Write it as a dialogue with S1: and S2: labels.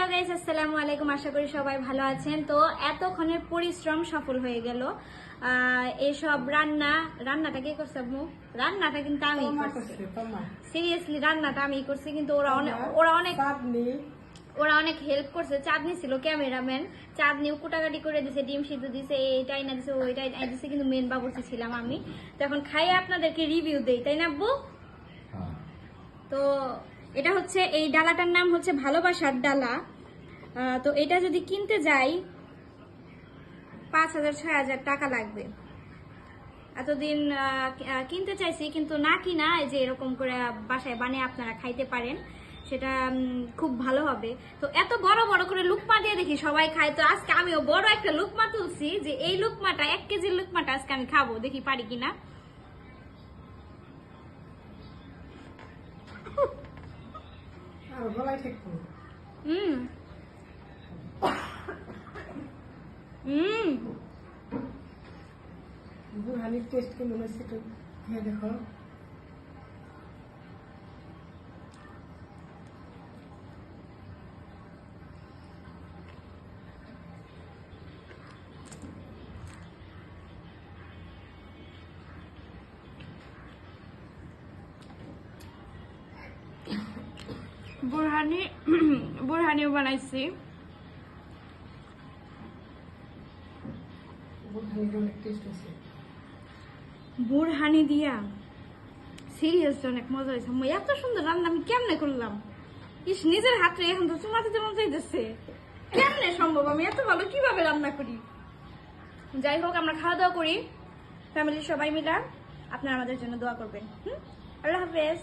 S1: Hello guys, আসসালামু আলাইকুম। আশা করি সবাই ভালো আছেন। তো এতক্ষণের পরিশ্রম সফল হয়ে গেল। এইসব রান্নাটা কে করছে আম্মু? রান্নাটা কিন্তু আমি করছি। সিরিয়াসলি রান্নাটা আমি করছি, কিন্তু ওরা অনেক হেল্প করছে। চাঁদনি ছিল ক্যামেরাম্যান, চাঁদনি কুটাকাটি করে দিছে, ডিম সিদ্ধ দিছে, এইটাই না দিছে, ওইটাই দিছে, কিন্তু মেন বাবুর্চি ছিলাম আমি। তো এখন খাইয়ে আপনাদেরকে রিভিউ দেই, তাই না আব্বু? তো এটা হচ্ছে, এই ডালাটার নাম হচ্ছে ভালোবাসার ডালা। তো এটা যদি কিনতে যাই 5,000-6,000 টাকা লাগবে। এতদিন কিনতে চাইছি, কিন্তু না কিনা এই যে এরকম করে বাসায় বানিয়ে আপনারা খাইতে পারেন, সেটা খুব ভালো হবে। তো এত বড় বড় করে লুকমা দিয়ে দেখি সবাই খায়, তো আজকে আমিও বড় একটা লুকমা তুলছি, যে এই লুকমাটা 1 কেজির লুকমাটা আজকে আমি খাবো, দেখি পারি কিনা।
S2: বুরহানির টেস্ট কেমন হচ্ছে একটু খেয়ে দেখো।
S1: বুরহানিও বানাইছি।
S2: বুরহানির অনেক টেস্ট আছে।
S1: বুরহানি দিয়া সিরিয়াস অনেক মজা হয়েছে। এত সুন্দর রান্না আমি কেমনে করলাম? ইস, নিজের হাতে এখন তো চুমাতে যেমন চাইতেছে, কেমনে সম্ভব? আমি এত ভালো কিভাবে রান্না করি? যাই হোক, আমরা খাওয়া দাওয়া করি ফ্যামিলির সবাই মিলা। আপনারা আমাদের জন্য দোয়া করবেন। আল্লাহ হাফেজ।